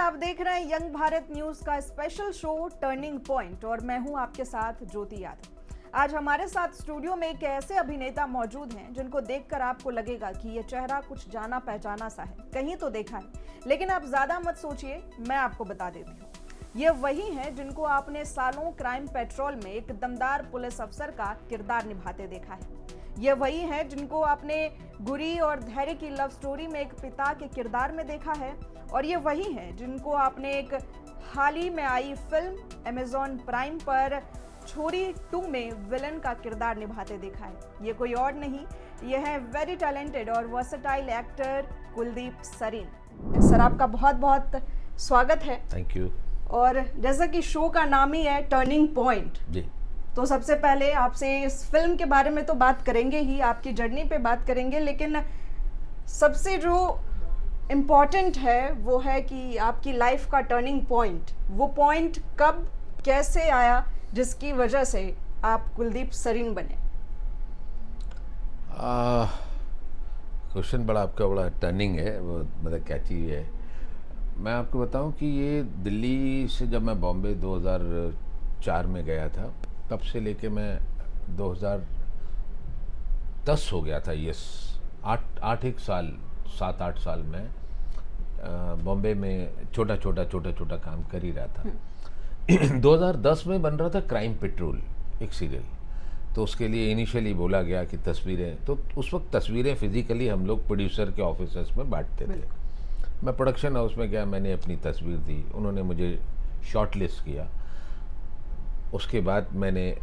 आप देख रहे हैं यंग भारत न्यूज का स्पेशल शो टर्निंग पॉइंट और मैं हूं आपके साथ ज्योति यादव। आज हमारे साथ स्टूडियो में एक ऐसे अभिनेता मौजूद हैं जिनको देखकर आपको लगेगा कि ये चेहरा कुछ जाना पहचाना सा है, कहीं तो देखा है। लेकिन आप ज्यादा मत सोचिए, मैं आपको बता देती हूँ। ये वही हैं जिनको आपने सालों क्राइम पेट्रोल में एक दमदार पुलिस अफसर का किरदार निभाते देखा है। ये वही हैं जिनको आपने गुरी और धैर्य की लव स्टोरी में एक पिता के किरदार में देखा है। और ये वही हैं जिनको आपने एक हाल ही में आई फिल्म अमेज़न प्राइम पर छोरी 2 में विलन का किरदार निभाते देखा है। ये कोई और नहीं, ये है वेरी टैलेंटेड और versatile actor Kuldeep Sareen. Sir, आपका बहुत बहुत स्वागत है। Thank you. और जैसा कि शो का नाम ही है टर्निंग पॉइंट, जी, तो सबसे पहले आपसे इस फिल्म के बारे में तो बात करेंगे ही, आपकी जर्नी पे बात करेंगे, लेकिन सबसे जो इम्पॉर्टेंट है वो है कि आपकी लाइफ का टर्निंग पॉइंट, वो पॉइंट कब कैसे आया जिसकी वजह से आप कुलदीप सरीन बने। क्वेश्चन बड़ा टर्निंग है, वो मतलब कैची है। मैं आपको बताऊं कि ये दिल्ली से जब मैं बॉम्बे 2004 में गया था, तब से लेके मैं 2010 हो गया था, यस 8 साल 7-8 साल में बॉम्बे में छोटा छोटा काम कर ही रहा था। 2010 में बन रहा था क्राइम पेट्रोल, एक सीरियल। तो उसके लिए इनिशियली बोला गया कि तस्वीरें, तो उस वक्त तस्वीरें फिजिकली हम लोग प्रोड्यूसर के ऑफिसर्स में बांटते थे। मैं प्रोडक्शन हाउस में गया, मैंने अपनी तस्वीर दी, उन्होंने मुझे शॉर्ट लिस्ट किया। उसके बाद मैंने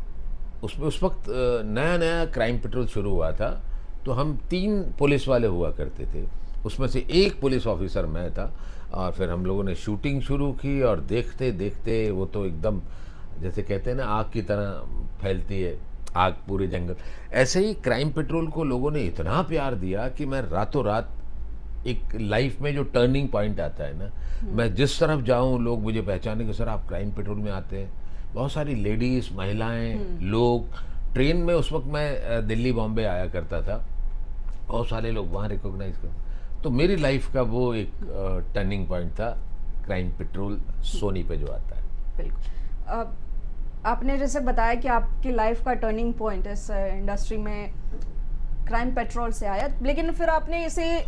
उसमें उस वक्त नया क्राइम पेट्रोल शुरू हुआ था, तो हम 3 पुलिस वाले हुआ करते थे। उसमें से एक पुलिस ऑफिसर मैं था। और फिर हम लोगों ने शूटिंग शुरू की और देखते देखते वो तो एकदम जैसे कहते हैं ना, आग की तरह फैलती है आग पूरे जंगल। ऐसे ही क्राइम पेट्रोल को लोगों ने इतना प्यार दिया कि मैं रातों रात एक लाइफ में जो टर्निंग पॉइंट आता है ना, मैं जिस तरफ जाऊं लोग मुझे पहचाने कि सर आप क्राइम पेट्रोल में आते हैं। बहुत सारी लेडीज़, महिलाएं, लोग ट्रेन में, उस वक्त मैं दिल्ली बॉम्बे आया करता था, बहुत सारे लोग वहाँ रिकॉग्नाइज करते। तो मेरी लाइफ का वो एक टर्निंग पॉइंट था, क्राइम पेट्रोल सोनी पे जो आता है। बिल्कुल। आपने जैसे बताया कि आपकी लाइफ का टर्निंग पॉइंट इस इंडस्ट्री में क्राइम पेट्रोल से आया, लेकिन फिर आपने इसे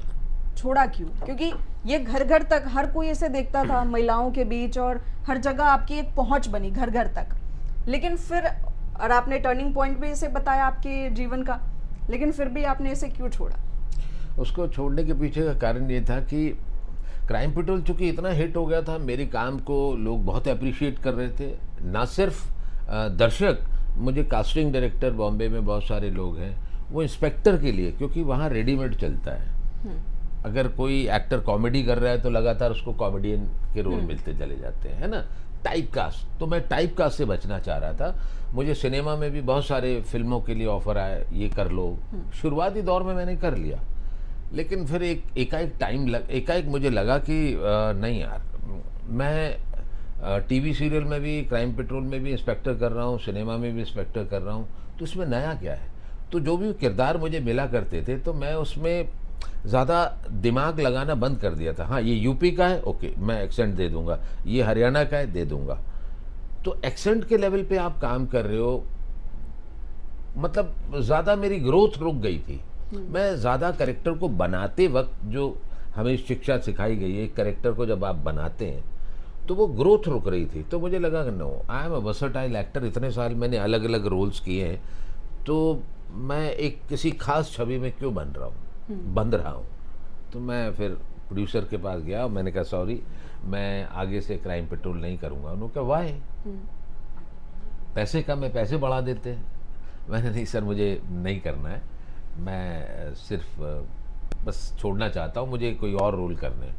छोड़ा क्यों? क्योंकि ये घर घर तक हर कोई इसे देखता था, महिलाओं के बीच, और हर जगह आपकी एक पहुंच बनी घर घर तक। लेकिन फिर, और आपने टर्निंग पॉइंट भी इसे बताया आपके जीवन का, लेकिन फिर भी आपने इसे क्यों छोड़ा? उसको छोड़ने के पीछे का कारण ये था कि क्राइम पेट्रोल चूँकि इतना हिट हो गया था, मेरे काम को लोग बहुत अप्रिशिएट कर रहे थे। ना सिर्फ दर्शक, मुझे कास्टिंग डायरेक्टर, बॉम्बे में बहुत सारे लोग हैं, वो इंस्पेक्टर के लिए, क्योंकि वहाँ रेडीमेड चलता है। अगर कोई एक्टर कॉमेडी कर रहा है तो लगातार उसको कॉमेडियन के रोल मिलते चले जाते हैं, है ना, टाइप कास्ट। तो मैं टाइप कास्ट से बचना चाह रहा था। मुझे सिनेमा में भी बहुत सारे फिल्मों के लिए ऑफर आए, ये कर लो। शुरुआती दौर में मैंने कर लिया, लेकिन फिर एकाएक मुझे लगा कि नहीं यार, मैं टीवी सीरियल में भी, क्राइम पेट्रोल में भी इंस्पेक्टर कर रहा हूँ, सिनेमा में भी इंस्पेक्टर कर रहा हूँ, तो इसमें नया क्या है? तो जो भी किरदार मुझे मिला करते थे, तो मैं उसमें ज़्यादा दिमाग लगाना बंद कर दिया था। हाँ, ये यूपी का है, ओके, मैं एक्सेंट दे दूंगा, ये हरियाणा का है, दे दूंगा। तो एक्सेंट के लेवल पे आप काम कर रहे हो, मतलब ज़्यादा मेरी ग्रोथ रुक गई थी। मैं ज़्यादा कैरेक्टर को बनाते वक्त, जो हमें शिक्षा सिखाई गई है, एक कैरेक्टर को जब आप बनाते हैं तो वो ग्रोथ रुक रही थी। तो मुझे लगा कि no, I am a versatile actor, इतने साल मैंने अलग अलग रोल्स किए हैं, तो मैं एक किसी खास छवि में क्यों बंध रहा हूँ। तो मैं फिर प्रोड्यूसर के पास गया और मैंने कहा सॉरी, मैं आगे से क्राइम पेट्रोल नहीं करूँगा। उन्होंने कहा वाई? पैसे कम है, पैसे बढ़ा देते हैं। मैंने नहीं सर, मुझे नहीं करना है, मैं सिर्फ बस छोड़ना चाहता हूँ, मुझे कोई और रोल करने हैं।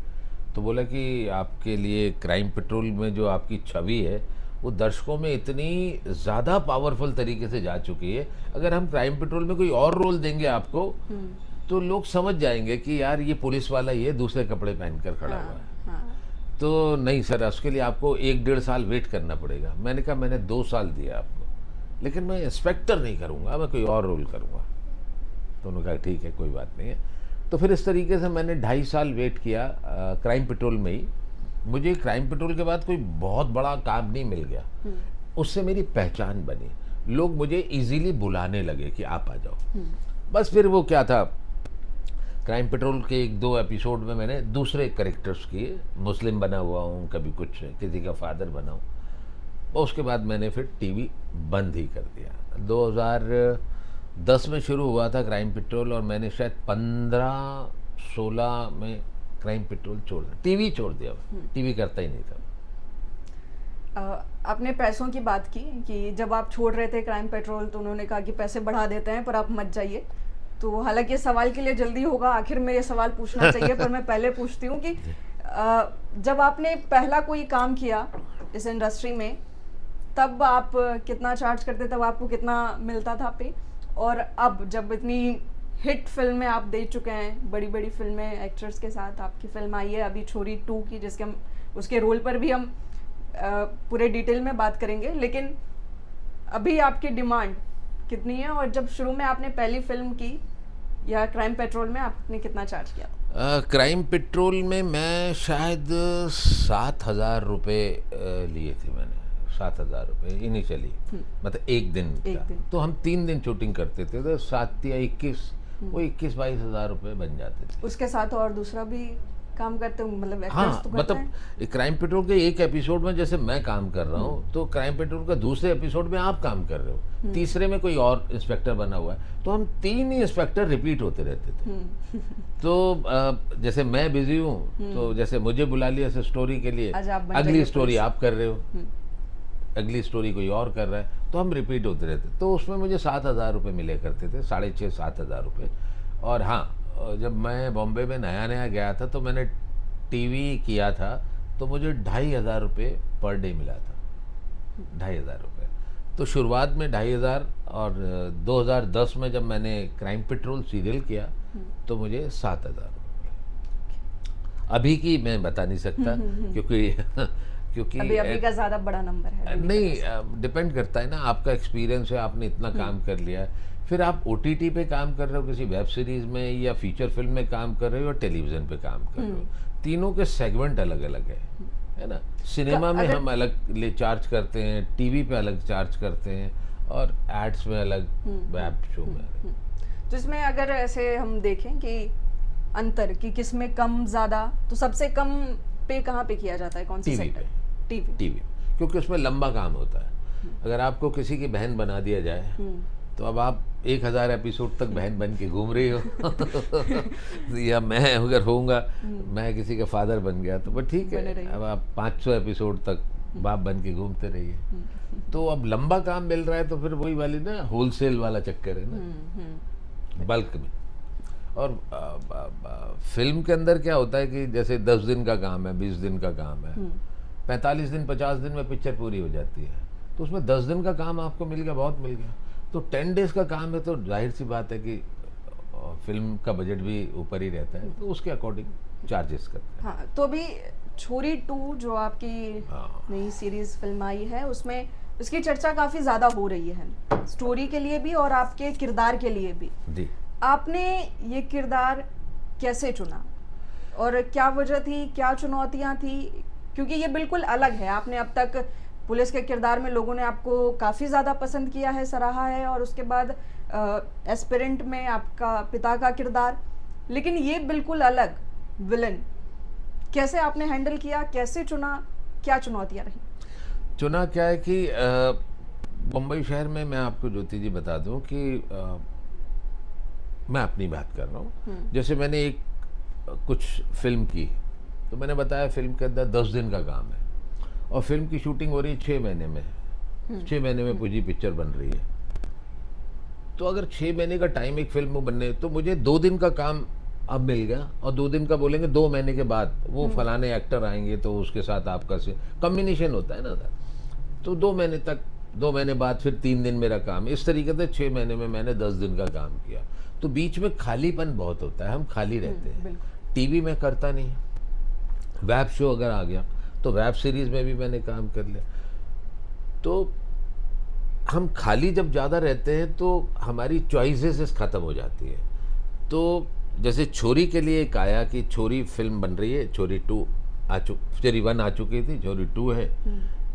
तो बोला कि आपके लिए क्राइम पेट्रोल में जो आपकी छवि है वो दर्शकों में इतनी ज़्यादा पावरफुल तरीके से जा चुकी है, अगर हम क्राइम पेट्रोल में कोई और रोल देंगे आपको तो लोग समझ जाएंगे कि यार ये पुलिस वाला ही है, दूसरे कपड़े पहनकर खड़ा हुआ है। तो नहीं सर, उसके लिए आपको 1-1.5 साल वेट करना पड़ेगा। मैंने कहा मैंने 2 साल दिया आपको, लेकिन मैं इंस्पेक्टर नहीं करूँगा, मैं कोई और रोल करूँगा। तो उन्होंने कहा ठीक है, कोई बात नहीं है। तो फिर इस तरीके से मैंने 2.5 साल वेट किया क्राइम पेट्रोल में ही, मुझे क्राइम पेट्रोल के बाद कोई बहुत बड़ा काम नहीं मिल गया, उससे मेरी पहचान बनी, लोग मुझे इजीली बुलाने लगे कि आप आ जाओ। बस फिर वो क्या था, क्राइम पेट्रोल के 1-2 एपिसोड में मैंने दूसरे कैरेक्टर्स किए, मुस्लिम बना हुआ हूँ, कभी कुछ किसी का फादर बना हूँ। और उसके बाद मैंने फिर टीवी बंद ही कर दिया। 2010 में शुरू हुआ था क्राइम पेट्रोल, और मैंने शायद 15-16 में क्राइम पेट्रोल छोड़ दिया, टीवी छोड़ दिया, टीवी करता ही नहीं था। आपने पैसों की बात की कि जब आप छोड़ रहे थे क्राइम पेट्रोल तो उन्होंने कहा कि पैसे बढ़ा देते हैं पर आप मत जाइए। तो हालांकि इस सवाल के लिए जल्दी होगा, आखिर में ये सवाल पूछना चाहिए पर मैं पहले पूछती हूँ कि जब आपने पहला कोई काम किया इस इंडस्ट्री में, तब आप कितना चार्ज करते, तब आपको कितना मिलता था पे? और अब जब इतनी हिट फिल्में आप दे चुके हैं, बड़ी बड़ी फिल्में एक्टर्स के साथ, आपकी फिल्म आई है अभी छोरी 2 की, जिसके हम उसके रोल पर भी हम पूरे डिटेल में बात करेंगे, लेकिन अभी आपकी डिमांड कितनी है? और जब शुरू में आपने पहली फिल्म की या क्राइम पेट्रोल में आपने कितना चार्ज किया? क्राइम पेट्रोल में मैं शायद 7,000 रुपये लिए थे मैंने, 7,000 रुपये इनिशियली, मतलब एक दिन का। तो हम 3 दिन शूटिंग करते थे, तो 7 या 21, वो 21-22 हज़ार रुपये बन जाते थे। उसके साथ और दूसरा भी काम करते हो, मतलब हाँ, तो मतलब क्राइम पेट्रोल के एक एपिसोड में जैसे मैं काम कर रहा हूँ, तो क्राइम पेट्रोल का दूसरे एपिसोड में आप काम कर रहे हो, तीसरे में कोई और इंस्पेक्टर बना हुआ है, तो हम 3 ही इंस्पेक्टर रिपीट होते रहते थे। तो जैसे मैं बिजी हूँ, तो जैसे मुझे बुला लिया स्टोरी के लिए, अगली स्टोरी आप कर रहे हो, अगली स्टोरी कोई और कर रहा है, तो हम रिपीट होते रहते। तो उसमें मुझे 7,000 रुपये मिले करते थे, 6,500-7,000 रुपये। और हाँ, जब मैं बॉम्बे में नया नया गया था तो मैंने टीवी किया था, तो मुझे 2,500 रुपये पर डे मिला था, 2,500 रुपये। तो शुरुआत में 2,500, और 2010 में जब मैंने क्राइम पेट्रोल सीरियल किया तो मुझे 7,000 रुपये। अभी की मैं बता नहीं सकता, क्योंकि अभी का ज़्यादा बड़ा नंबर है नहीं, डिपेंड करता है ना, आपका एक्सपीरियंस है, आपने इतना काम कर लिया है, फिर आप OTT पे काम कर रहे हो, किसी वेब सीरीज में या फीचर फिल्म में काम कर रहे हो, या टेलीविज़न पे काम कर रहे हो, तीनों के सेगमेंट अलग अलग है ना। सिनेमा में हम अलग ले चार्ज करते हैं, टीवी पे अलग चार्ज करते हैं, और एड्स में अलग, वेब शो में अलग। तो इसमें अगर ऐसे हम देखें कि अंतर कि किस में कम ज़्यादा, तो सबसे कम पे कहाँ पे किया जाता है, कौन सी सेक्टर? टीवी, क्योंकि उसमें लंबा काम होता है। अगर आपको किसी की बहन बना दिया जाए, तो अब आप 1,000 एपिसोड तक बहन बन के घूम रही हो या मैं अगर होऊंगा, मैं किसी का फादर बन गया, तो बस ठीक है, अब आप 500 एपिसोड तक बाप बन के घूमते रहिए। तो अब लंबा काम मिल रहा है, तो फिर वही वाली ना होलसेल वाला चक्कर है ना, बल्क में। और फिल्म के अंदर क्या होता है कि जैसे 10 दिन का काम है, 20 दिन का काम है, 45 दिन 50 दिन में पिक्चर पूरी हो जाती है, तो उसमें 10 दिन का काम आपको मिल गया, बहुत मिल गया। तो 10 डेज का काम है, तो जाहिर सी बात है कि फिल्म का बजट भी ऊपर ही रहता है, तो उसके अकॉर्डिंग चार्जेस करते हैं। हाँ, तो अभी छोरी 2 जो आपकी नई सीरीज फिल्म आई है, उसमें उसकी चर्चा काफ़ी ज़्यादा हो रही है, स्टोरी के लिए भी और आपके किरदार के लिए भी। जी, आपने ये किरदार कैसे चुना और क्या वजह थी, क्या चुनौतियाँ थी? क्योंकि ये बिल्कुल अलग है। आपने अब तक पुलिस के किरदार में लोगों ने आपको काफ़ी ज़्यादा पसंद किया है, सराहा है, और उसके बाद एस्पिरेंट में आपका पिता का किरदार, लेकिन ये बिल्कुल अलग विलन। कैसे आपने हैंडल किया, कैसे चुना, क्या चुनौतियाँ रही? चुना क्या है कि मुंबई शहर में, मैं आपको ज्योति जी बता दूं कि मैं अपनी बात कर रहा हूँ। जैसे मैंने एक कुछ फिल्म की, तो मैंने बताया फिल्म के अंदर 10 दिन का काम है, और फिल्म की शूटिंग हो रही है 6 महीने में, 6 महीने में पूरी पिक्चर बन रही है। तो अगर 6 महीने का टाइम एक फिल्म में बनने, तो मुझे 2 दिन का काम अब मिल गया, और 2 दिन का बोलेंगे 2 महीने के बाद वो फलाने एक्टर आएंगे, तो उसके साथ आपका से कम्बिनेशन होता है ना, तो 2 महीने तक, 2 महीने बाद फिर 3 दिन मेरा काम, इस तरीके से 6 महीने में मैंने 10 दिन का काम किया। तो बीच में खालीपन बहुत होता है, हम खाली रहते हैं, टीवी में करता नहीं। वेब शो अगर आ गया, तो वेब सीरीज़ में भी मैंने काम कर लिया। तो हम खाली जब ज़्यादा रहते हैं, तो हमारी चॉइसेस ख़त्म हो जाती है। तो जैसे छोरी के लिए एक आया कि छोरी फिल्म बन रही है, छोरी 2, छोरी 1 आ चुकी थी, छोरी 2 है,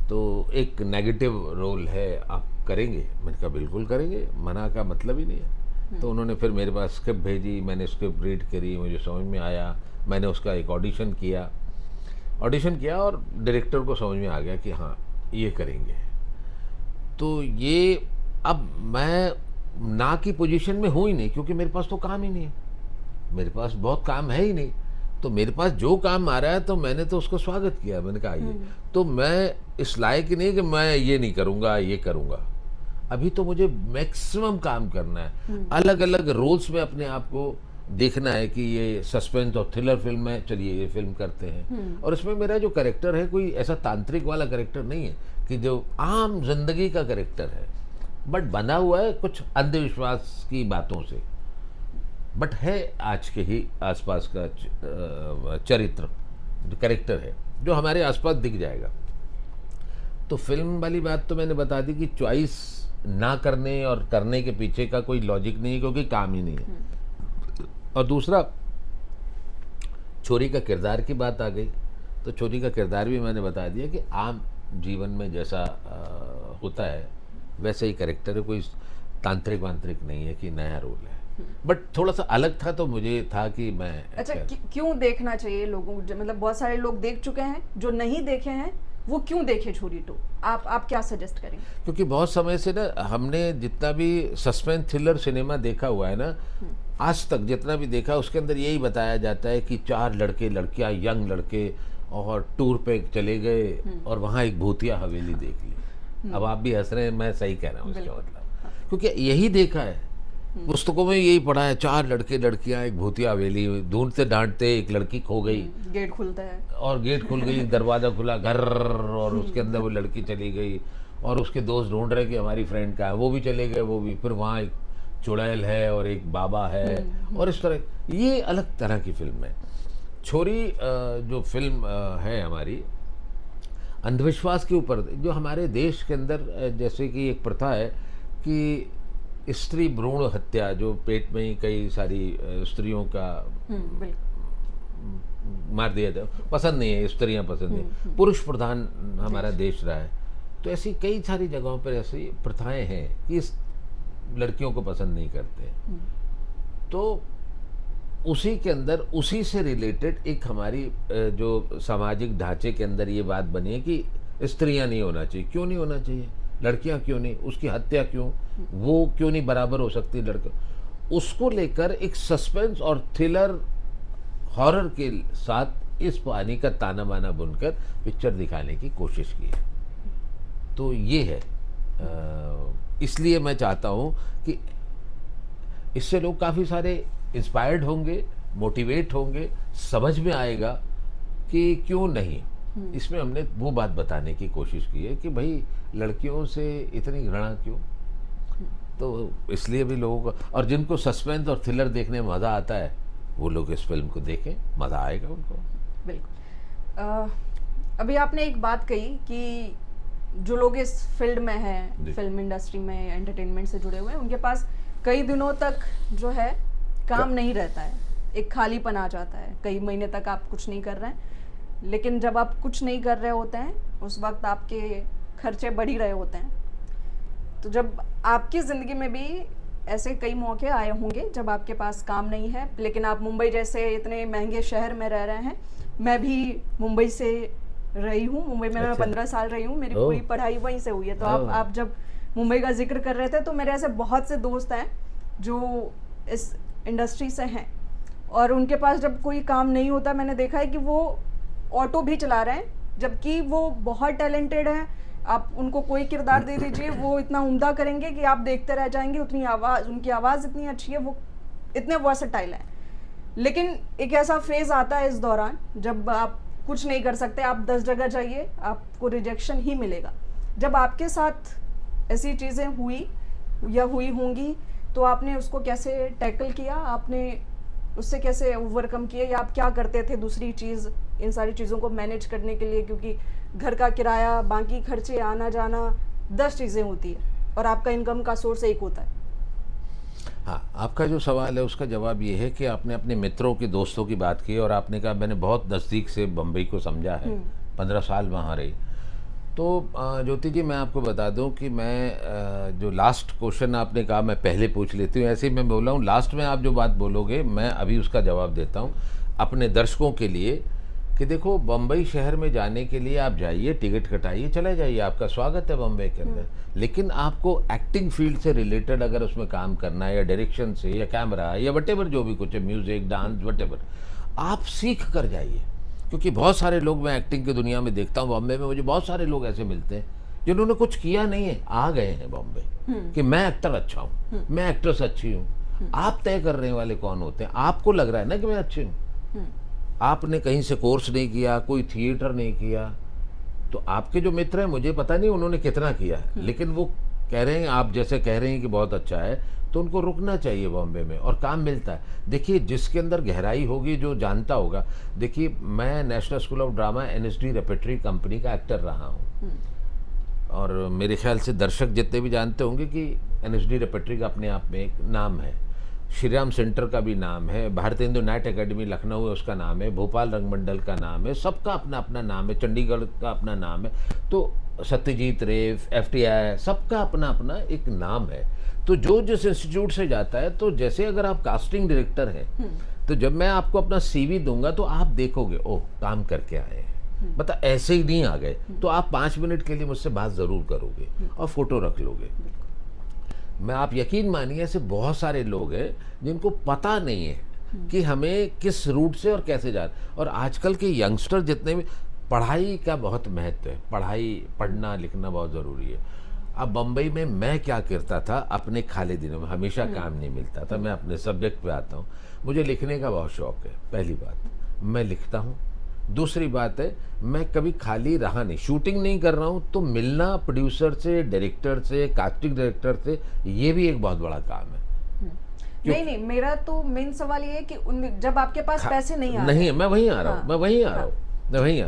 तो एक नेगेटिव रोल है, आप करेंगे? मैंने कहा बिल्कुल करेंगे, मना का मतलब ही नहीं है। तो उन्होंने फिर मेरे पास स्क्रिप्ट भेजी, मैंने स्क्रिप्ट रीड करी, मुझे समझ में आया, मैंने उसका एक ऑडिशन किया और डायरेक्टर को समझ में आ गया कि हाँ ये करेंगे। तो ये अब मैं ना की पोजीशन में हूँ ही नहीं, क्योंकि मेरे पास तो काम ही नहीं है, मेरे पास बहुत काम है ही नहीं। तो मेरे पास जो काम आ रहा है तो मैंने तो उसको स्वागत किया, मैंने कहा ये तो मैं इस लायक ही नहीं कि मैं ये नहीं करूँगा, ये करूँगा। अभी तो मुझे मैक्सिमम काम करना है, अलग अलग रोल्स में अपने आप को देखना है कि ये सस्पेंस और थ्रिलर फिल्म है, चलिए ये फिल्म करते हैं। और इसमें मेरा जो कैरेक्टर है कोई ऐसा तांत्रिक वाला कैरेक्टर नहीं है कि जो आम जिंदगी का कैरेक्टर है, बट बना हुआ है कुछ अंधविश्वास की बातों से, बट है आज के ही आसपास का चरित्र, जो कैरेक्टर है जो हमारे आसपास दिख जाएगा। तो फिल्म वाली बात तो मैंने बता दी कि चॉइस ना करने और करने के पीछे का कोई लॉजिक नहीं है, क्योंकि काम ही नहीं है। और दूसरा, छोरी का किरदार की बात आ गई, तो छोरी का किरदार भी मैंने बता दिया कि आम जीवन में जैसा होता है वैसे ही कैरेक्टर है, कोई तांत्रिक वांत्रिक नहीं है कि नया रोल है, बट थोड़ा सा अलग था, तो मुझे था कि मैं अच्छा क्यों देखना चाहिए लोगों को? मतलब बहुत सारे लोग देख चुके हैं, जो नहीं देखे हैं वो क्यों देखे छोरी 2? आप क्या सजेस्ट करेंगे? क्योंकि बहुत समय से ना हमने जितना भी सस्पेंस थ्रिलर सिनेमा देखा हुआ है ना, आज तक जितना भी देखा उसके अंदर यही बताया जाता है कि 4 लड़के लड़कियां, यंग लड़के और टूर पे चले गए और वहाँ एक भूतिया हवेली देख ली। अब आप भी हंस रहे हैं, मैं सही कह रहा हूँ इसका मतलब, क्योंकि यही देखा है, पुस्तकों में यही पढ़ा है, 4 लड़के लड़कियां, एक भूतिया हवेली, ढूंढते डांटते एक लड़की खो गई, गेट खुलता है और गेट खुल गई, दरवाज़ा खुला, घर, और उसके अंदर वो लड़की चली गई, और उसके दोस्त ढूंढ रहे कि हमारी फ्रेंड का है, वो भी चले गए, वो भी, फिर वहाँ एक चुड़ैल है और एक बाबा है, और इस तरह ये अलग तरह की फिल्म है। छोरी जो फिल्म है हमारी, अंधविश्वास के ऊपर, जो हमारे देश के अंदर जैसे कि एक प्रथा है कि स्त्री भ्रूण हत्या, जो पेट में ही कई सारी स्त्रियों का मार दिया जाए, पसंद नहीं है, स्त्रियां पसंद नहीं, पुरुष प्रधान हमारा देश रहा है, तो ऐसी कई सारी जगहों पर ऐसी प्रथाएं हैं कि इस लड़कियों को पसंद नहीं करते। तो उसी के अंदर, उसी से रिलेटेड एक हमारी जो सामाजिक ढांचे के अंदर ये बात बनी है कि स्त्रियां नहीं होना चाहिए। क्यों नहीं होना चाहिए? लड़कियां क्यों नहीं? उसकी हत्या क्यों? वो क्यों नहीं बराबर हो सकती लड़के? उसको लेकर एक सस्पेंस और थ्रिलर हॉरर के साथ इस पानी का ताना बाना बुनकर पिक्चर दिखाने की कोशिश की है। तो ये है, इसलिए मैं चाहता हूँ कि इससे लोग काफ़ी सारे इंस्पायर्ड होंगे, मोटिवेट होंगे, समझ में आएगा कि क्यों नहीं। इसमें हमने वो बात बताने की कोशिश की है कि भाई लड़कियों से इतनी घृणा क्यों? तो इसलिए भी लोगों को, और जिनको सस्पेंस और थ्रिलर देखने में मज़ा आता है वो लोग इस फिल्म को देखें, मज़ा आएगा उनको। बिल्कुल। अभी आपने एक बात कही कि जो लोग इस फील्ड में हैं, फिल्म इंडस्ट्री में, एंटरटेनमेंट से जुड़े हुए हैं, उनके पास कई दिनों तक जो है काम नहीं रहता है, एक खालीपन आ जाता है, कई महीने तक आप कुछ नहीं कर रहे हैं। लेकिन जब आप कुछ नहीं कर रहे होते हैं उस वक्त आपके खर्चे बढ़ ही रहे होते हैं। तो जब आपकी ज़िंदगी में भी ऐसे कई मौके आए होंगे जब आपके पास काम नहीं है, लेकिन आप मुंबई जैसे इतने महंगे शहर में रह रहे हैं। मैं भी मुंबई से रही हूँ, मुंबई में मैं 15 साल रही हूँ, मेरी पूरी पढ़ाई वहीं से हुई है। तो आप जब मुंबई का जिक्र कर रहे थे तो मेरे ऐसे बहुत से दोस्त हैं जो इस इंडस्ट्री से हैं, और उनके पास जब कोई काम नहीं होता, मैंने देखा है कि वो ऑटो भी चला रहे हैं, जबकि वो बहुत टैलेंटेड हैं। आप उनको कोई किरदार दे दीजिए, वो इतना उम्दा करेंगे कि आप देखते रह जाएंगे। उतनी आवाज़, उनकी आवाज़ इतनी अच्छी है, वो इतने वर्सेटाइल हैं। लेकिन एक ऐसा फेज़ आता है इस दौरान जब आप कुछ नहीं कर सकते, आप 10 जगह जाइए, आपको रिजेक्शन ही मिलेगा। जब आपके साथ ऐसी चीज़ें हुई या हुई होंगी तो आपने उसको कैसे टैकल किया? आपने उससे कैसे ओवरकम किया, या आप क्या करते थे दूसरी चीज़ इन सारी चीज़ों को मैनेज करने के लिए? क्योंकि घर का किराया, बाकी खर्चे, आना जाना, 10 चीज़ें होती है और आपका इनकम का सोर्स एक होता है। हाँ, आपका जो सवाल है उसका जवाब ये है कि आपने अपने मित्रों की, दोस्तों की बात की और आपने कहा मैंने बहुत नज़दीक से बम्बई को समझा है, 15 साल वहाँ रही। तो ज्योति जी, मैं आपको बता दूं कि मैं जो लास्ट क्वेश्चन आपने कहा मैं पहले पूछ लेती हूँ, ऐसे ही मैं बोला हूँ, लास्ट में आप जो बात बोलोगे मैं अभी उसका जवाब देता हूँ अपने दर्शकों के लिए कि देखो, बम्बई शहर में जाने के लिए आप जाइए, टिकट कटाइए, चले जाइए, आपका स्वागत है बम्बई के अंदर। लेकिन आपको एक्टिंग फील्ड से रिलेटेड अगर उसमें काम करना है, या डायरेक्शन से, या कैमरा, या वटेवर जो भी कुछ है, म्यूज़िक, डांस, वटेवर, आप सीख कर जाइए। क्योंकि बहुत सारे लोग मैं एक्टिंग की दुनिया में देखता हूँ, बॉम्बे में मुझे बहुत सारे लोग ऐसे मिलते हैं जिन्होंने कुछ किया नहीं है, आ गए हैं बॉम्बे कि मैं एक्टर अच्छा हूँ, मैं एक्ट्रेस अच्छी हूँ। आप तय करने वाले कौन होते हैं? आपको लग रहा है ना कि मैं अच्छी हूँ, आपने कहीं से कोर्स नहीं किया, कोई थिएटर नहीं किया, तो आपके जो मित्र हैं मुझे पता नहीं उन्होंने कितना किया है, लेकिन वो कह रहे हैं, आप जैसे कह रहे हैं कि बहुत अच्छा है, तो उनको रुकना चाहिए बॉम्बे में और काम मिलता है। देखिए, जिसके अंदर गहराई होगी, जो जानता होगा। देखिए, मैं national school of drama NSD repertory company का एक्टर रहा हूँ, और मेरे ख्याल से दर्शक जितने भी जानते होंगे कि NSD रेपेट्री का अपने आप में एक नाम है, श्रीराम सेंटर का भी नाम है, भारतीय हिंदू नाट्य अकेडमी लखनऊ है उसका नाम है, भोपाल रंगमंडल का नाम है, सबका अपना अपना नाम है, चंडीगढ़ का अपना नाम है, तो सत्यजीत रे, FTI, सबका अपना अपना एक नाम है। तो जो जिस इंस्टीट्यूट से जाता है, तो जैसे अगर आप कास्टिंग डायरेक्टर हैं, तो जब मैं आपको अपना CV दूंगा तो आप देखोगे, ओह, काम करके आए हैं, मतलब ऐसे ही नहीं आ गए, तो आप 5 मिनट के लिए मुझसे बात ज़रूर करोगे और फोटो रख लोगे। मैं, आप यकीन मानिए, ऐसे बहुत सारे लोग हैं जिनको पता नहीं है कि हमें किस रूट से और कैसे जाना। और आजकल के यंगस्टर जितने भी, पढ़ाई का बहुत महत्व है, पढ़ना लिखना बहुत ज़रूरी है। अब बम्बई में मैं क्या करता था, अपने खाली दिनों में, हमेशा काम नहीं मिलता था, मैं अपने सब्जेक्ट पे आता हूँ, मुझे लिखने का बहुत शौक़ है। पहली बात, मैं लिखता हूँ। दूसरी बात है, मैं कभी खाली रहा नहीं, शूटिंग नहीं कर रहा हूँ तो मिलना प्रोड्यूसर से, डायरेक्टर से, कास्टिंग डायरेक्टर से, ये भी एक बहुत बड़ा काम है। नहीं, मेरा तो मेन सवाल ये है कि जब आपके पास पैसे नहीं आ रहे, नहीं, मैं वहीं आ रहा हूँ, मैं वहीं आ रहा हूँ,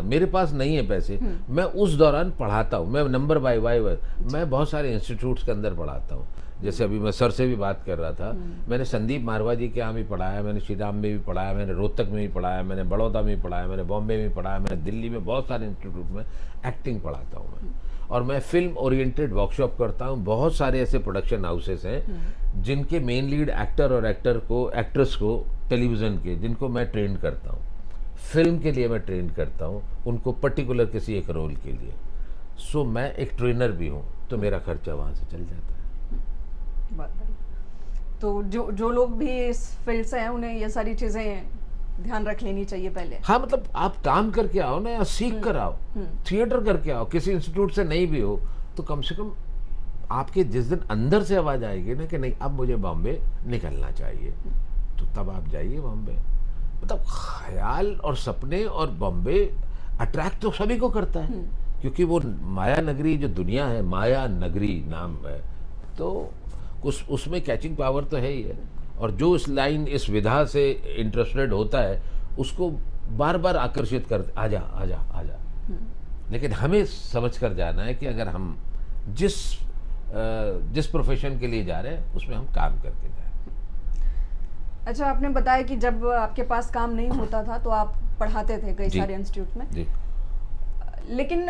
मेरे पास नहीं है पैसे, मैं उस दौरान पढ़ाता हूँ, मैं नंबर बाय मैं बहुत सारे इंस्टीट्यूट्स के अंदर पढ़ाता हूँ। जैसे अभी मैं सर से भी बात कर रहा था, मैंने संदीप मारवा जी के यहाँ भी पढ़ाया, मैंने श्रीराम में भी पढ़ाया, मैंने रोहतक में भी पढ़ाया, मैंने बड़ौदा में भी पढ़ाया, मैंने बॉम्बे में भी पढ़ाया, मैंने दिल्ली में बहुत सारे इंस्टीट्यूट में एक्टिंग पढ़ाता हूँ मैं। और मैं फिल्म ओरिएंटेड वर्कशॉप करता हूँ। बहुत सारे ऐसे प्रोडक्शन हाउसेस हैं जिनके मेन लीड एक्टर और एक्ट्रेस को टेलीविज़न के, जिनको मैं ट्रेन करता हूँ, फिल्म के लिए मैं ट्रेन करता हूँ उनको, पर्टिकुलर किसी एक रोल के लिए। सो मैं एक ट्रेनर भी हूँ, तो मेरा खर्चा वहाँ से चल जाता है। तो जो लोग भी इस फील्ड से हैं, उन्हें ये सारी चीज़ें ध्यान रख लेनी चाहिए पहले। हाँ, मतलब आप काम करके आओ ना, या सीख कर आओ, थिएटर करके आओ, किसी इंस्टीट्यूट से नहीं भी हो तो कम से कम आपके जिस दिन अंदर से आवाज़ आएगी ना कि नहीं, अब मुझे बॉम्बे निकलना चाहिए, तो तब आप जाइए बॉम्बे। मतलब ख्याल और सपने और बॉम्बे अट्रैक्ट तो सभी को करता है, क्योंकि वो माया नगरी जो दुनिया है, माया नगरी नाम है, तो उसमें कैचिंग पावर तो है ही है। और जो इस लाइन, इस विधा से इंटरेस्टेड होता है, उसको बार बार आकर्षित कर, आजा आजा आजा। लेकिन हमें समझ कर जाना है कि अगर हम जिस प्रोफेशन के लिए जा रहे हैं उसमें हम काम करके जाएं। अच्छा, आपने बताया कि जब आपके पास काम नहीं होता था तो आप पढ़ाते थे कई सारे इंस्टीट्यूट में जी। लेकिन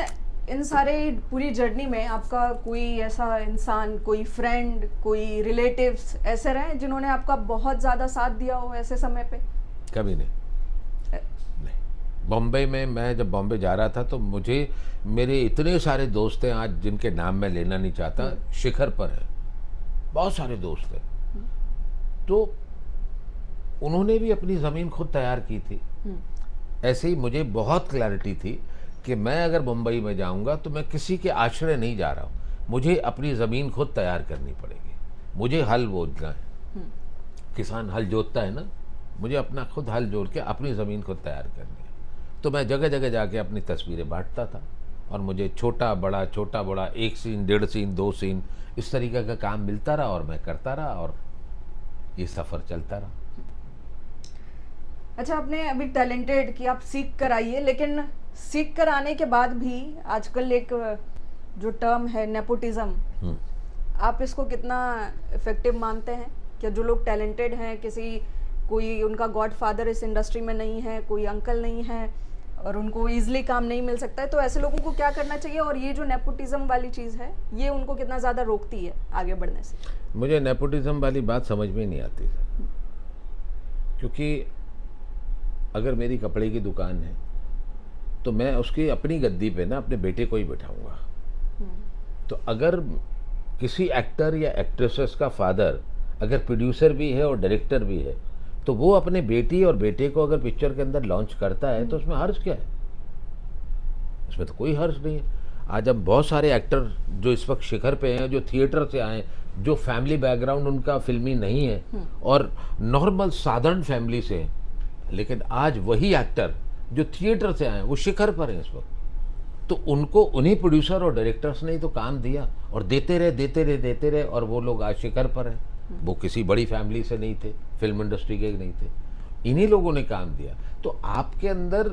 इन सारे पूरी जर्नी में आपका कोई ऐसा इंसान, कोई फ्रेंड, कोई रिलेटिव्स ऐसे रहे जिन्होंने आपका बहुत ज़्यादा साथ दिया हो ऐसे समय पे? कभी नहीं। बॉम्बे में, मैं जब बॉम्बे जा रहा था तो मुझे, मेरे इतने सारे दोस्त हैं आज जिनके नाम मैं लेना नहीं चाहता, शिखर पर है, बहुत सारे दोस्त हैं, तो उन्होंने भी अपनी ज़मीन खुद तैयार की थी। ऐसे ही मुझे बहुत क्लैरिटी थी कि मैं अगर मुंबई में जाऊंगा तो मैं किसी के आश्रय नहीं जा रहा हूँ, मुझे अपनी ज़मीन खुद तैयार करनी पड़ेगी। मुझे हल बोना है, किसान हल जोतता है ना, मुझे अपना खुद हल जोड़ के अपनी ज़मीन खुद तैयार करनी है। तो मैं जगह जगह जाके अपनी तस्वीरें बांटता था, और मुझे छोटा बड़ा 1 सीन, 1.5 सीन, 2 सीन, इस तरीके का काम मिलता रहा, और मैं करता रहा, और ये सफ़र चलता रहा। अच्छा, आपने अभी टैलेंटेड कि आप सीख कर आइए, लेकिन सीख कर आने के बाद भी आजकल एक जो टर्म है नेपोटिज्म, आप इसको कितना इफेक्टिव मानते हैं? क्या जो लोग टैलेंटेड हैं, कोई उनका गॉडफादर इस इंडस्ट्री में नहीं है, कोई अंकल नहीं है और उनको इजीली काम नहीं मिल सकता है, तो ऐसे लोगों को क्या करना चाहिए? और ये जो नेपोटिज्म वाली चीज़ है, ये उनको कितना ज़्यादा रोकती है आगे बढ़ने से? मुझे नेपोटिज्म वाली बात समझ में नहीं आती सर, क्योंकि अगर मेरी कपड़े की दुकान है तो मैं उसकी अपनी गद्दी पे ना अपने बेटे को ही बैठाऊंगा। तो अगर किसी एक्टर या एक्ट्रेसेस का फादर अगर प्रोड्यूसर भी है और डायरेक्टर भी है, तो वो अपने बेटी और बेटे को अगर पिक्चर के अंदर लॉन्च करता है तो उसमें हर्ज क्या है? इसमें तो कोई हर्ज नहीं है। आज हम बहुत सारे एक्टर जो इस वक्त शिखर पे हैं, जो थिएटर से आए, जो फैमिली बैकग्राउंड उनका फिल्मी नहीं है और नॉर्मल साधारण फैमिली से हैं, लेकिन आज वही एक्टर जो थिएटर से आए वो शिखर पर हैं इस वक्त। तो उनको उन्हीं प्रोड्यूसर और डायरेक्टर्स ने ही तो काम दिया और देते रहे और वो लोग आज शिखर पर हैं। वो किसी बड़ी फैमिली से नहीं थे, फिल्म इंडस्ट्री के नहीं थे, इन्हीं लोगों ने काम दिया। तो आपके अंदर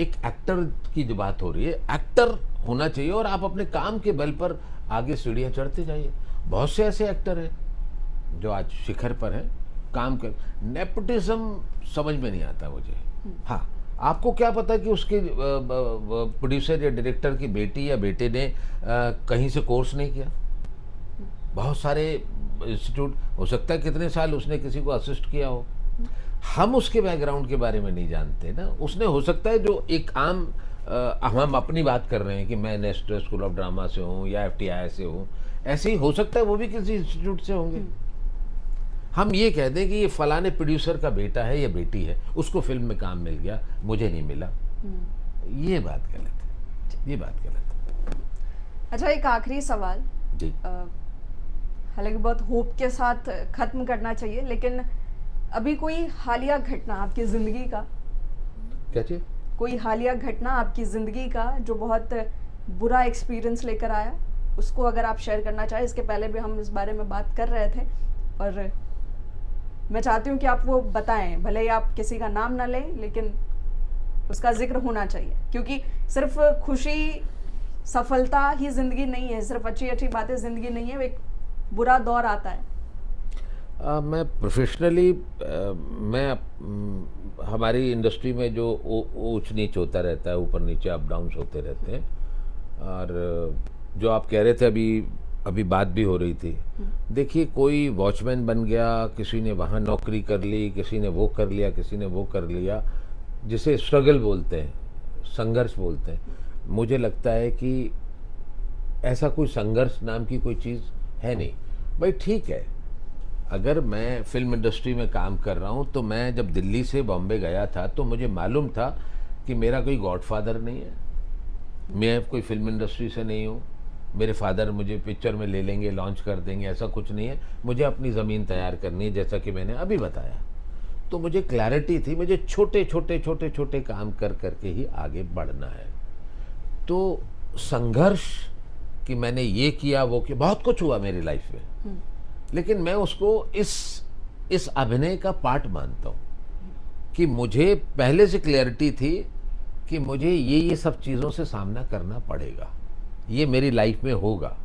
एक एक्टर की जो बात हो रही है, एक्टर होना चाहिए और आप अपने काम के बल पर आगे सीढ़ियाँ चढ़ते जाइए। बहुत से ऐसे एक्टर हैं जो आज शिखर पर हैं, काम कर। नेपोटिज्म समझ में नहीं आता मुझे। हाँ, आपको क्या पता कि उसके प्रोड्यूसर या डायरेक्टर की बेटी या बेटे ने कहीं से कोर्स नहीं किया? बहुत सारे इंस्टीट्यूट, हो सकता है कितने साल उसने किसी को असिस्ट किया हो, हम उसके बैकग्राउंड के बारे में नहीं जानते ना। उसने हो सकता है जो एक आम हम अपनी बात कर रहे हैं कि मैं नेशनल स्कूल ऑफ ड्रामा से हूँ या FTI से हूँ, ऐसे ही हो सकता है वो भी किसी इंस्टीट्यूट से होंगे। हम ये कह दें कि ये फलाने प्रोड्यूसर का बेटा है या बेटी है, उसको फिल्म में काम मिल गया, मुझे नहीं मिला, ये बात गलत है, ये बात गलत है। अच्छा, एक आखिरी सवाल जी। हालांकि बहुत होप के साथ खत्म करना चाहिए, लेकिन अभी कोई हालिया घटना आपकी ज़िंदगी का, क्या चीज़? कोई हालिया घटना आपकी ज़िंदगी का जो बहुत बुरा एक्सपीरियंस लेकर आया, उसको अगर आप शेयर करना चाहें। इसके पहले भी हम इस बारे में बात कर रहे थे और मैं चाहती हूँ कि आप वो बताएं, भले ही आप किसी का नाम ना लें, लेकिन उसका जिक्र होना चाहिए, क्योंकि सिर्फ खुशी सफलता ही ज़िंदगी नहीं है, सिर्फ अच्छी अच्छी बातें ज़िंदगी नहीं है, एक बुरा दौर आता है। मैं प्रोफेशनली हमारी इंडस्ट्री में जो ऊंच नीच होता रहता है, ऊपर नीचे अप डाउन्स होते रहते हैं, और जो आप कह रहे थे अभी बात भी हो रही थी। देखिए, कोई वॉचमैन बन गया, किसी ने वहाँ नौकरी कर ली, किसी ने वो कर लिया, किसी ने वो कर लिया, जिसे स्ट्रगल बोलते हैं, संघर्ष बोलते हैं। मुझे लगता है कि ऐसा कोई संघर्ष नाम की कोई चीज़ है नहीं। भाई ठीक है, अगर मैं फिल्म इंडस्ट्री में काम कर रहा हूँ तो मैं जब दिल्ली से बॉम्बे गया था तो मुझे मालूम था कि मेरा कोई गॉडफादर नहीं है, मैं कोई फिल्म इंडस्ट्री से नहीं हूँ, मेरे फादर मुझे पिक्चर में ले लेंगे, लॉन्च कर देंगे, ऐसा कुछ नहीं है। मुझे अपनी ज़मीन तैयार करनी है, जैसा कि मैंने अभी बताया। तो मुझे क्लैरिटी थी, मुझे छोटे छोटे काम कर करके ही आगे बढ़ना है। तो संघर्ष कि मैंने ये किया वो किया, बहुत कुछ हुआ मेरी लाइफ में, लेकिन मैं उसको इस अभिनय का पार्ट मानता हूँ कि मुझे पहले से क्लैरिटी थी कि मुझे ये सब चीज़ों से सामना करना पड़ेगा, ये मेरी लाइफ में होगा।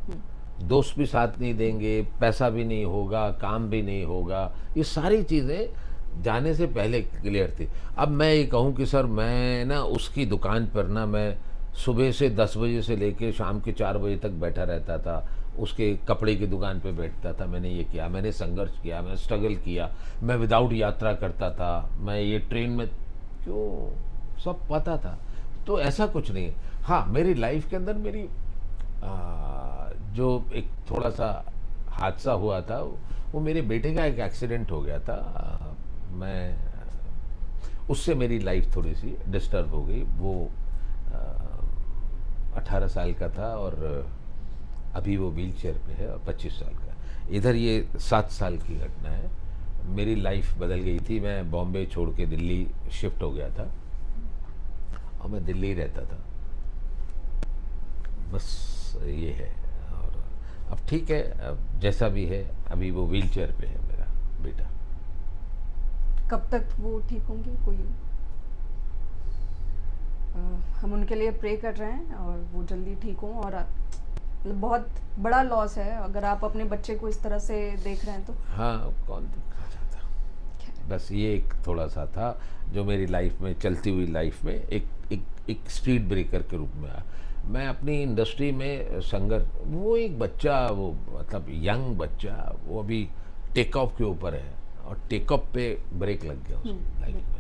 दोस्त भी साथ नहीं देंगे, पैसा भी नहीं होगा, काम भी नहीं होगा, ये सारी चीज़ें जाने से पहले क्लियर थी। अब मैं ये कहूँ कि सर मैं ना उसकी दुकान पर ना मैं सुबह से 10 बजे से लेके शाम के 4 बजे तक बैठा रहता था, उसके कपड़े की दुकान पे बैठता था। मैंने ये किया, मैंने संघर्ष किया, मैं स्ट्रगल किया, मैं विदाउट यात्रा करता था, मैं ये ट्रेन में क्यों, सब पता था। तो ऐसा कुछ नहीं है। हाँ, मेरी लाइफ के अंदर मेरी जो एक थोड़ा सा हादसा हुआ था, वो मेरे बेटे का एक एक्सीडेंट हो गया था। मैं उससे मेरी लाइफ थोड़ी सी डिस्टर्ब हो गई। वो 18 साल का था और अभी वो व्हील चेयर पे है, और 25 साल का। इधर ये 7 साल की घटना है। मेरी लाइफ बदल गई थी। मैं बॉम्बे छोड़ के दिल्ली शिफ्ट हो गया था और मैं दिल्ली रहता था, बस ये है। और अब ठीक है, अब जैसा भी है, अभी वो व्हील चेयर पे है मेरा बेटा। कब तक वो ठीक होंगे? कोई हम उनके लिए प्रे कर रहे हैं और वो जल्दी ठीक हों और मतलब बहुत बड़ा लॉस है अगर आप अपने बच्चे को इस तरह से देख रहे हैं तो। हाँ, कौन देखना चाहता। बस ये एक थोड़ा सा था जो मेरी लाइफ में, चलती हुई लाइफ में एक स्ट्रीट ब्रेकर के रूप में आया। मैं अपनी इंडस्ट्री में वो एक बच्चा, वो मतलब यंग बच्चा, वो अभी टेक ऑफ के ऊपर है और टेक ऑफ पे ब्रेक लग गया उसकी लाइफ में।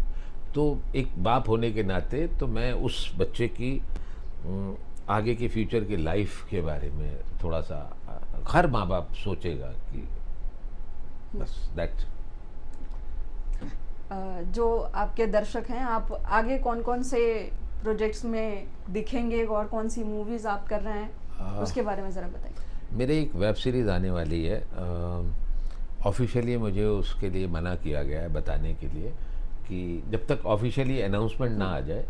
तो एक बाप होने के नाते तो मैं उस बच्चे की आगे के फ्यूचर की लाइफ के बारे में थोड़ा सा, हर माँ बाप सोचेगा कि बस दैट। जो आपके दर्शक हैं, आप आगे कौन कौन से प्रोजेक्ट्स में दिखेंगे और कौन सी मूवीज़ आप कर रहे हैं, उसके बारे में ज़रा बताइए। मेरे एक वेब सीरीज़ आने वाली है। ऑफिशियली मुझे उसके लिए मना किया गया है बताने के लिए कि जब तक ऑफिशियली अनाउंसमेंट ना आ जाए,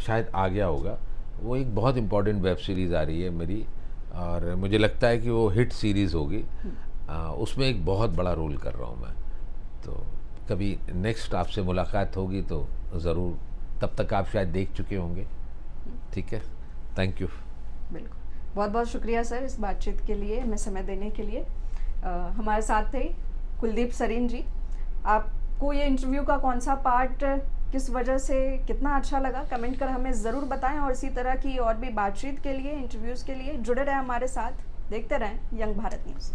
शायद आ गया होगा। वो एक बहुत इम्पॉर्टेंट वेब सीरीज़ आ रही है मेरी, और मुझे लगता है कि वो हिट सीरीज़ होगी। उसमें एक बहुत बड़ा रोल कर रहा हूँ मैं। तो कभी नेक्स्ट आपसे मुलाकात होगी तो ज़रूर, तब तक आप शायद देख चुके होंगे। ठीक है, थैंक यू। बिल्कुल, बहुत बहुत शुक्रिया सर इस बातचीत के लिए, हमें समय देने के लिए। हमारे साथ थे कुलदीप सरीन जी। आपको ये इंटरव्यू का कौन सा पार्ट किस वजह से कितना अच्छा लगा, कमेंट कर हमें ज़रूर बताएं, और इसी तरह की और भी बातचीत के लिए, इंटरव्यूज़ के लिए जुड़े रहें हमारे साथ, देखते रहें यंग भारत न्यूज़।